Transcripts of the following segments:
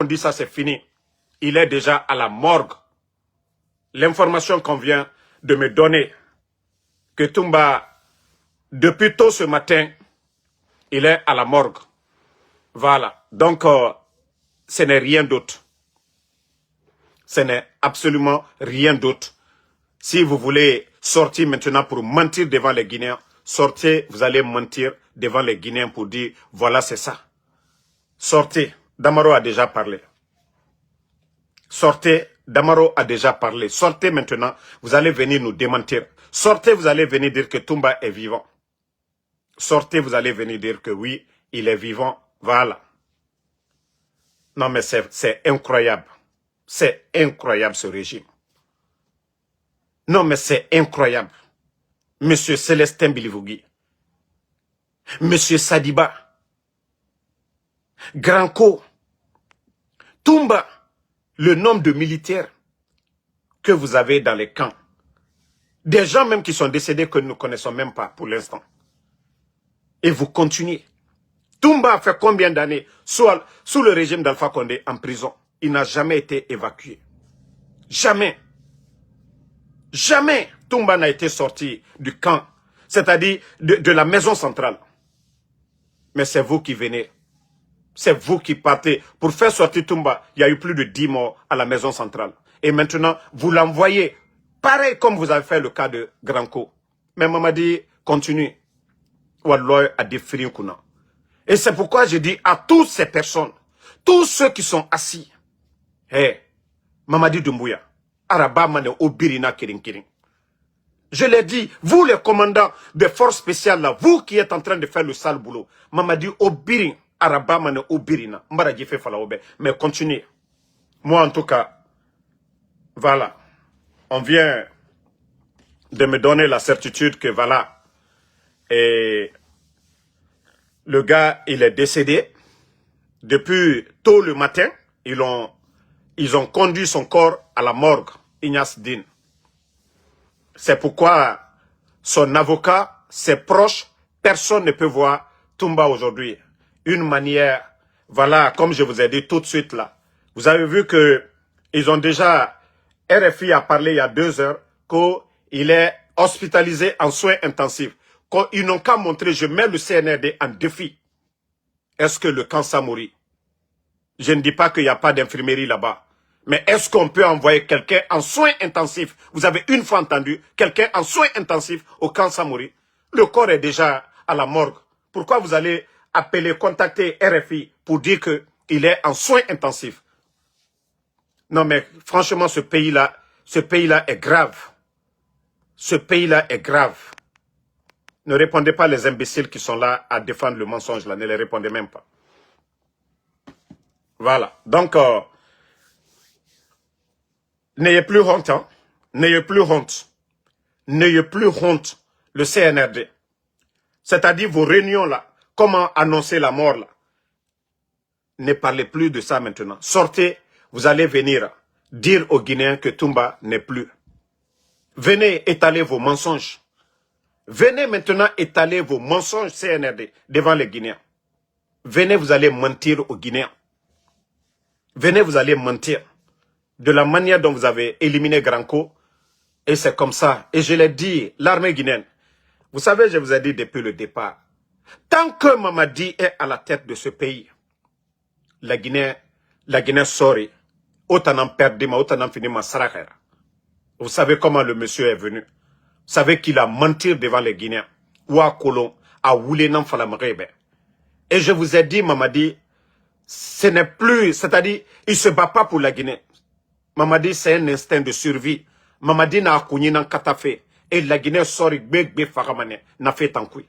On dit ça, c'est fini. Il est déjà à la morgue. L'information qu'on vient de me donner, que Toumba, depuis tôt ce matin, il est à la morgue. Voilà. Donc, ce n'est rien d'autre. Ce n'est absolument rien d'autre. Si vous voulez sortir maintenant pour mentir devant les Guinéens, sortez, vous allez mentir devant les Guinéens pour dire, voilà, c'est ça. Sortez. Damaro a déjà parlé. Sortez. Damaro a déjà parlé. Sortez maintenant. Vous allez venir nous démentir. Sortez, vous allez venir dire que Toumba est vivant. Sortez, vous allez venir dire que oui, il est vivant. Voilà. Non, mais c'est incroyable. C'est incroyable ce régime. Non, mais c'est incroyable. Monsieur Célestin Bilivogui. Monsieur Sadiba. Granco. Toumba. Le nombre de militaires que vous avez dans les camps. Des gens même qui sont décédés que nous ne connaissons même pas pour l'instant. Et vous continuez. Toumba a fait combien d'années sous le régime d'Alpha Condé en prison? Il n'a jamais été évacué. Jamais. Jamais Toumba n'a été sorti du camp, c'est-à-dire de la maison centrale. Mais c'est vous qui venez. C'est vous qui partez. Pour faire sortir Toumba, il y a eu plus de 10 morts à la maison centrale. Et maintenant, vous l'envoyez, pareil comme vous avez fait le cas de Granco. Mais Mamadi continue. Walloy a défini Kuna. Et c'est pourquoi je dis à toutes ces personnes, tous ceux qui sont assis, hey, Mamadi Doumbouya, Araba Mane Obirina Kirin Kirin. Je l'ai dit, vous les commandants des forces spéciales là, vous qui êtes en train de faire le sale boulot, Mamadi Obirin, Araba Mane Obirina, Mbaraji fait Falaobe, mais continuez. Moi en tout cas, voilà, on vient de me donner la certitude que voilà, et le gars, il est décédé. Depuis tôt le matin, ils ont conduit son corps à la morgue, Ignace Din. C'est pourquoi son avocat, ses proches, personne ne peut voir Toumba aujourd'hui. Une manière, voilà, comme je vous ai dit tout de suite là. Vous avez vu que ils ont déjà, RFI a parlé il y a 2 heures, qu'il est hospitalisé en soins intensifs. Ils n'ont qu'à montrer, je mets le CNRD en défi. Est-ce que le camp Samori, je ne dis pas qu'il n'y a pas d'infirmerie là-bas, mais est-ce qu'on peut envoyer quelqu'un en soins intensifs? Vous avez une fois entendu quelqu'un en soins intensifs au camp Samori? Le corps est déjà à la morgue. Pourquoi vous allez appeler, contacter RFI pour dire qu'il est en soins intensifs? Non mais franchement, ce pays-là est grave. Ce pays-là est grave. Ne répondez pas les imbéciles qui sont là à défendre le mensonge, là. Ne les répondez même pas. Voilà. Donc, n'ayez plus honte, hein. N'ayez plus honte. N'ayez plus honte, le CNRD. C'est-à-dire vos réunions, là. Comment annoncer la mort, là. Ne parlez plus de ça maintenant. Sortez, vous allez venir dire aux Guinéens que Toumba n'est plus. Venez étaler vos mensonges. Venez maintenant étaler vos mensonges CNRD devant les Guinéens. Venez, vous allez mentir aux Guinéens. Venez, vous allez mentir de la manière dont vous avez éliminé Granco. Et c'est comme ça. Et je l'ai dit, l'armée guinéenne. Vous savez, je vous ai dit depuis le départ. Tant que Mamadi est à la tête de ce pays, la Guinée sort. Autant en perdre, autant en finir ma sarahera. Vous savez comment le monsieur est venu. Vous savez qu'il a menti devant les Guinéens. Ou à Colomb, à Woulénan Falamarebe. Et je vous ai dit, Mamadi, ce n'est plus, c'est-à-dire, il ne se bat pas pour la Guinée. Mamadi, c'est un instinct de survie. Mamadi n'a akouni nan katafe. Et la Guinée sort gbegbe faramane, n'a fait tant couille.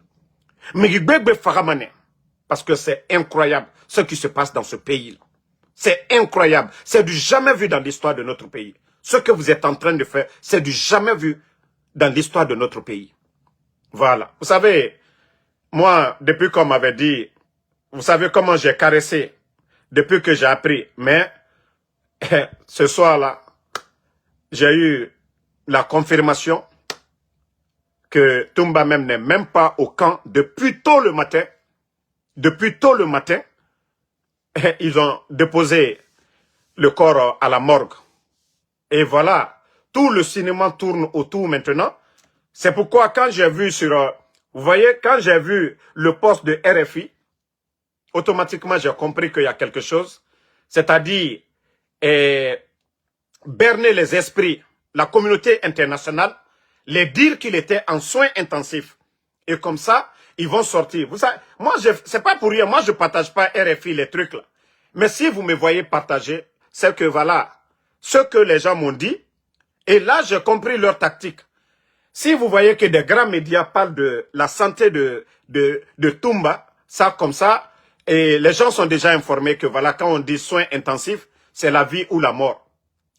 Mais gbegbe faramane, parce que c'est incroyable ce qui se passe dans ce pays. C'est incroyable. C'est du jamais vu dans l'histoire de notre pays. Ce que vous êtes en train de faire, c'est du jamais vu dans l'histoire de notre pays. Voilà. Vous savez, moi, depuis qu'on m'avait dit, vous savez comment j'ai caressé, depuis que j'ai appris, mais ce soir-là, j'ai eu la confirmation que Toumba même n'est même pas au camp depuis tôt le matin. Depuis tôt le matin, ils ont déposé le corps à la morgue. Et voilà, tout le cinéma tourne autour maintenant. C'est pourquoi quand j'ai vu vous voyez, quand j'ai vu le poste de RFI, automatiquement j'ai compris qu'il y a quelque chose. C'est-à-dire, berner les esprits, la communauté internationale, les dire qu'il était en soins intensifs. Et comme ça, ils vont sortir. Vous savez, moi, c'est pas pour rien, moi je partage pas RFI, les trucs là. Mais si vous me voyez partager, c'est que voilà, ce que les gens m'ont dit, et là j'ai compris leur tactique. Si vous voyez que des grands médias parlent de la santé de Toumba, ça comme ça, et les gens sont déjà informés que voilà, quand on dit soins intensifs, c'est la vie ou la mort.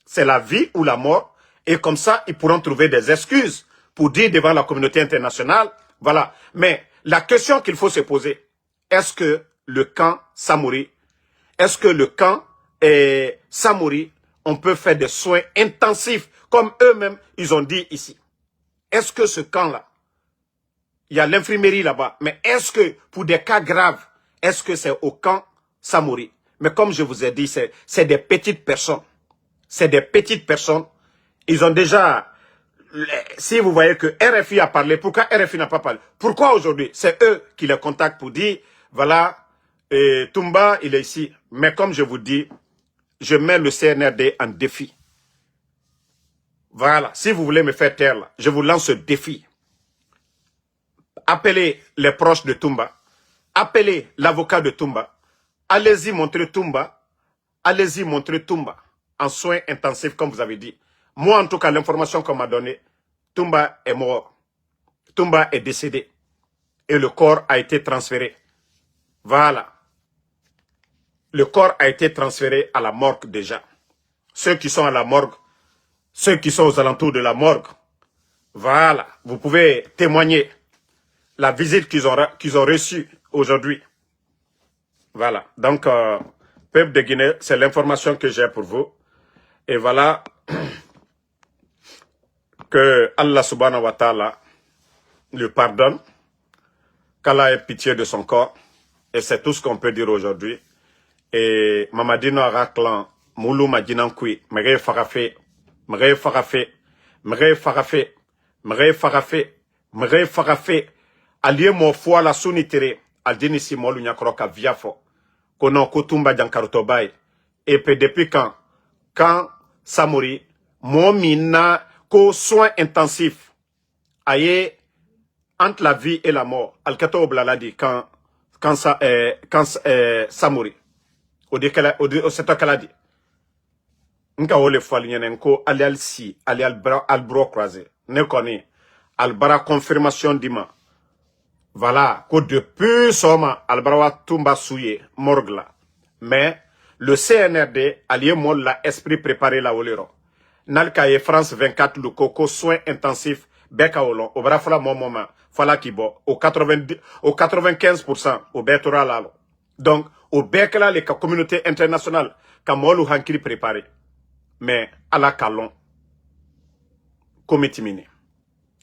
C'est la vie ou la mort, et comme ça, ils pourront trouver des excuses pour dire devant la communauté internationale, voilà. Mais la question qu'il faut se poser, est-ce que le camp Samori, est-ce que le camp Samori, on peut faire des soins intensifs, comme eux-mêmes, ils ont dit ici? Est-ce que ce camp-là, il y a l'infirmerie là-bas, mais est-ce que pour des cas graves, est-ce que c'est au camp Samori? Mais comme je vous ai dit, c'est des petites personnes. C'est des petites personnes. Ils ont déjà... Si vous voyez que RFI a parlé, pourquoi RFI n'a pas parlé? Pourquoi aujourd'hui? C'est eux qui les contactent pour dire, voilà, Toumba, il est ici. Mais comme je vous dis, je mets le CNRD en défi. Voilà, si vous voulez me faire taire, là, je vous lance ce défi. Appelez les proches de Toumba. Appelez l'avocat de Toumba. Allez-y montrer Toumba. Allez-y montrer Toumba en soins intensifs, comme vous avez dit. Moi, en tout cas, l'information qu'on m'a donnée, Toumba est mort. Toumba est décédé. Et le corps a été transféré. Voilà. Le corps a été transféré à la morgue déjà. Ceux qui sont à la morgue, ceux qui sont aux alentours de la morgue, voilà. Vous pouvez témoigner la visite qu'ils ont reçue aujourd'hui. Voilà. Donc, peuple de Guinée, c'est l'information que j'ai pour vous. Et voilà. Que Allah subhanahu wa ta'ala lui pardonne, qu'Allah ait pitié de son corps, et c'est tout ce qu'on peut dire aujourd'hui. Et Mamadino Araklan, Moulou Madinankui, Mre Farafé, Mre Farafé, Mre Farafé, Mre Farafé, Mre Farafé, Alié mo foi la sunitere, Aldini si molu nyakroka viafo, kono kutumba jankarutobai, et puis depuis quand Samori, mo mina, qu'aux soins intensifs, aye, entre la vie et la mort, Al-Kato Oblaladi, quand Samori, au c'est toi qu'elle a dit. Nka ole falinyene ko ali al si, ali al bro croisé. Ne connaît, al bara confirmation dima. Voilà, que depuis soma, al bara tumba souye, morgla. Mais, le CNRD, allié mol la esprit préparé la olero. Nalkaye France 24, le coco soins intensifs, beka olon, au brafla mon moment, fala kibo, au 95%, au betora lalo. Donc, au bekla, les communautés internationales, kamolu hankiri préparé. Mais, à la kalon, komitimini.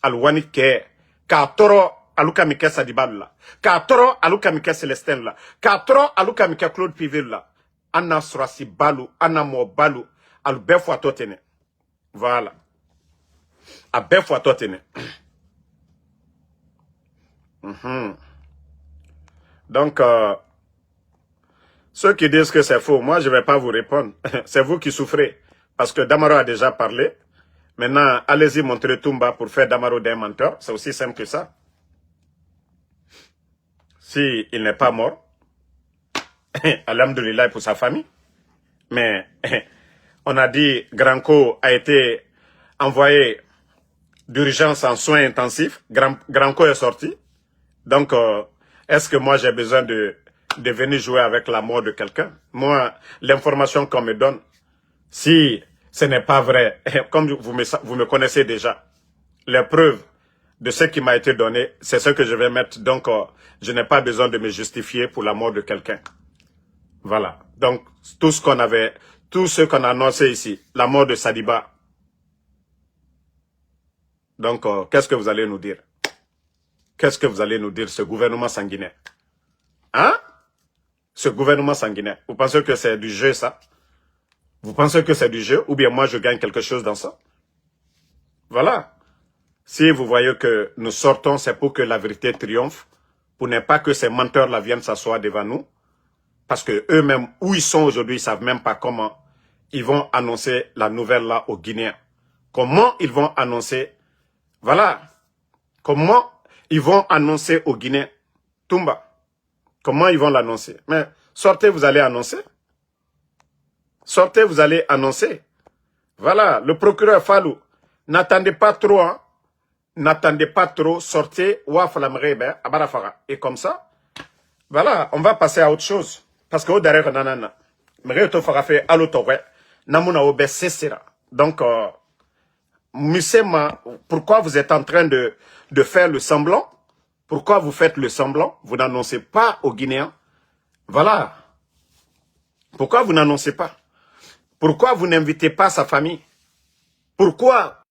Al wanike, ka toro, aluka mike Sadibal la. Ka toro, aluka mike Célestin la. Ka toro, aluka mike Claude Pivil la. Anna Surasi Balu, Anna Mo Balu, al befwa totene. Voilà. À befwa totene. Donc, ceux qui disent que c'est faux, moi je ne vais pas vous répondre. C'est vous qui souffrez. Parce que Damaro a déjà parlé. Maintenant, allez-y montrer Toumba pour faire Damaro d'un menteur. C'est aussi simple que ça. Si il n'est pas mort, alhamdoulilah pour sa famille. Mais on a dit Granco a été envoyé d'urgence en soins intensifs. Granco est sorti. Donc, est-ce que moi j'ai besoin de venir jouer avec la mort de quelqu'un? Moi, l'information qu'on me donne, si ce n'est pas vrai, comme vous me connaissez déjà, les preuves de ce qui m'a été donné, c'est ce que je vais mettre. Donc, je n'ai pas besoin de me justifier pour la mort de quelqu'un. Voilà. Donc, tout ce qu'on a annoncé ici, la mort de Sadiba. Donc, qu'est-ce que vous allez nous dire? Qu'est-ce que vous allez nous dire, ce gouvernement sanguinaire? Hein? Ce gouvernement sanguinaire. Vous pensez que c'est du jeu, ça? Vous pensez que c'est du jeu ou bien moi je gagne quelque chose dans ça? Voilà. Si vous voyez que nous sortons, c'est pour que la vérité triomphe, pour ne pas que ces menteurs-là viennent s'asseoir devant nous, parce que eux-mêmes, où ils sont aujourd'hui, ils ne savent même pas comment ils vont annoncer la nouvelle-là aux Guinéens. Comment ils vont annoncer, voilà, comment ils vont annoncer aux Guinéens, Toumba, comment ils vont l'annoncer? Mais sortez, vous allez annoncer. Sortez, vous allez annoncer. Voilà, le procureur Fallou, n'attendez pas trop, hein. N'attendez pas trop, sortez, et comme ça, voilà, on va passer à autre chose. Parce que au derrière, nanana, donc, Musema, pourquoi vous êtes en train de faire le semblant? Pourquoi vous faites le semblant? Vous n'annoncez pas aux Guinéens. Voilà. Pourquoi vous n'annoncez pas? Pourquoi vous n'invitez pas sa famille? Pourquoi